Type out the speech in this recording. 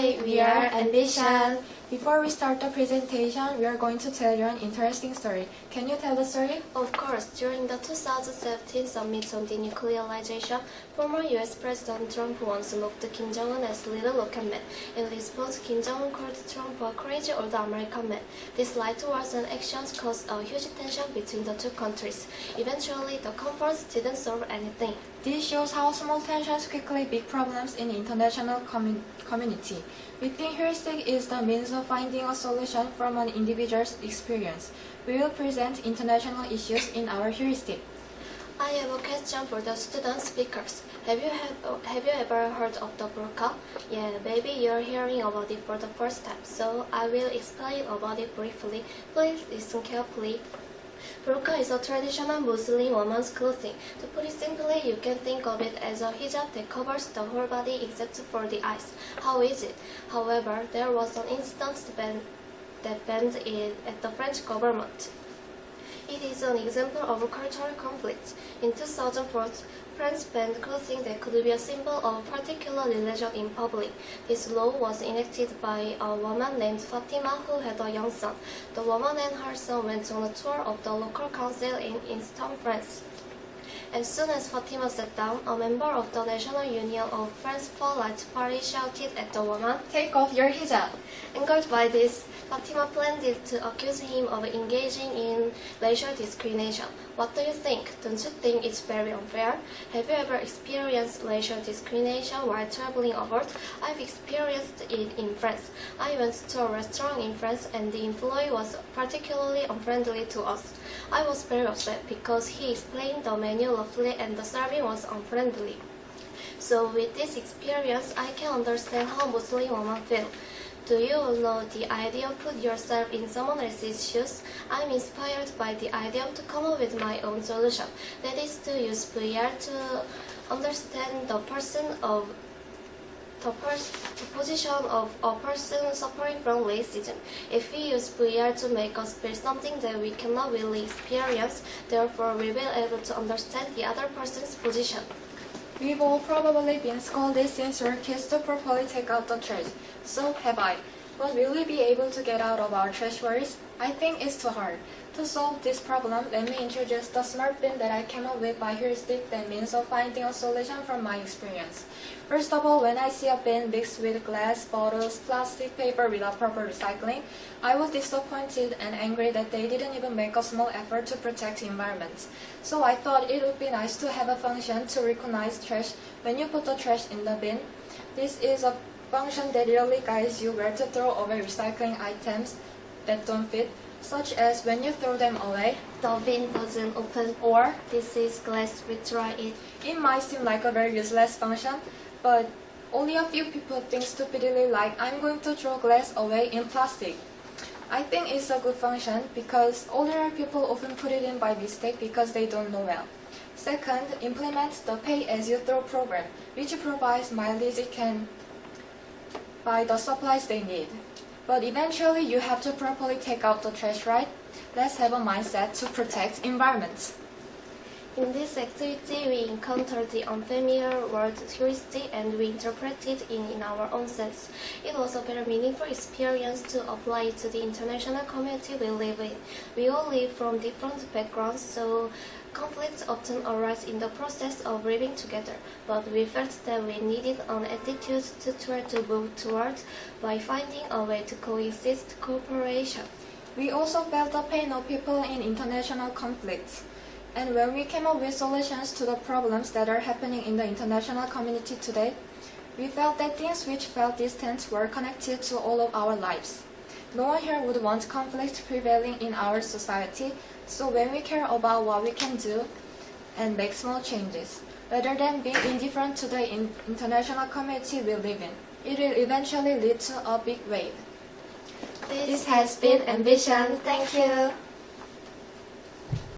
Hi, we are Ambition. Before we start the presentation, we are going to tell you an interesting story. Can you tell the story? Of course, during the 2017 summit on denuclearization, former US President Trump once mocked Kim Jong-un as little local man. In response, Kim Jong-un called Trump a crazy old American man. These light towards and actions caused a huge tension between the two countries. Eventually, the conference didn't solve anything. This shows how small tensions quickly big problems in the international community. We think heuristic is the means of finding a solution from an individual's experience. We will present international issues in our heuristic. I have a question for the student speakers. Have you ever heard of the burqa? Yeah, maybe you're hearing about it for the first time, so I will explain about it briefly. Please listen carefully. Burqa is a traditional Muslim woman's clothing. To put it simply, you can think of it as a hijab that covers the whole body except for the eyes. How is it? However, there was an incident that banned it at the French government. It is an example of a cultural conflict. In 2004, France banned clothing that could be a symbol of a particular religion in public. This law was enacted by a woman named Fatima who had a young son. The woman and her son went on a tour of the local council in Eastern France. As soon as Fatima sat down, a member of the National Union of France Polite Party shouted at the woman, "Take off your hijab." Angered by this, Fatima planned to accuse him of engaging in racial discrimination. What do you think? Don't you think it's very unfair? Have you ever experienced racial discrimination while traveling abroad? I've experienced it in France. I went to a restaurant in France and the employee was particularly unfriendly to us. I was very upset because he explained the menu roughly and the serving was unfriendly. So with this experience, I can understand how Muslim women feel. Do you know the idea of put yourself in someone else's shoes? I'm inspired by the idea to come up with my own solution. That is to use VR to understand the position of a person suffering from racism. If we use VR to make us feel something that we cannot really experience, therefore we will be able to understand the other person's position. We've all probably been scolded since we're kids to properly take out the trash. So have I. But will we be able to get out of our trash worries? I think it's too hard. To solve this problem, let me introduce the smart bin that I came up with by heuristic that means of finding a solution from my experience. First of all, when I see a bin mixed with glass, bottles, plastic, paper without proper recycling, I was disappointed and angry that they didn't even make a small effort to protect the environment. So I thought it would be nice to have a function to recognize trash when you put the trash in the bin. This is a function that really guides you where to throw away recycling items that don't fit, such as when you throw them away, The bin doesn't open, or this is glass, withdraw it. it might seem like a very useless function, but only a few people think stupidly like I'm going to throw glass away in plastic. I think it's a good function because older people often put it in by mistake because they don't know well. Second, implement the pay-as-you-throw program, which provides mileage can buy the supplies they need. But eventually you have to properly take out the trash, right? Let's have a mindset to protect environment. In this activity, we encountered the unfamiliar word heuristic and we interpreted it in our own sense. It was a very meaningful experience to apply it to the international community we live in. We all live from different backgrounds, so conflicts often arise in the process of living together, but we felt that we needed an attitude to try to move toward by finding a way to coexist cooperation. We also felt the pain of people in international conflicts. And when we came up with solutions to the problems that are happening in the international community today, we felt that things which felt distant were connected to all of our lives. No one here would want conflict prevailing in our society, so when we care about what we can do and make small changes, rather than being indifferent to the international community we live in, it will eventually lead to a big wave. This has been Ambition. Thank you.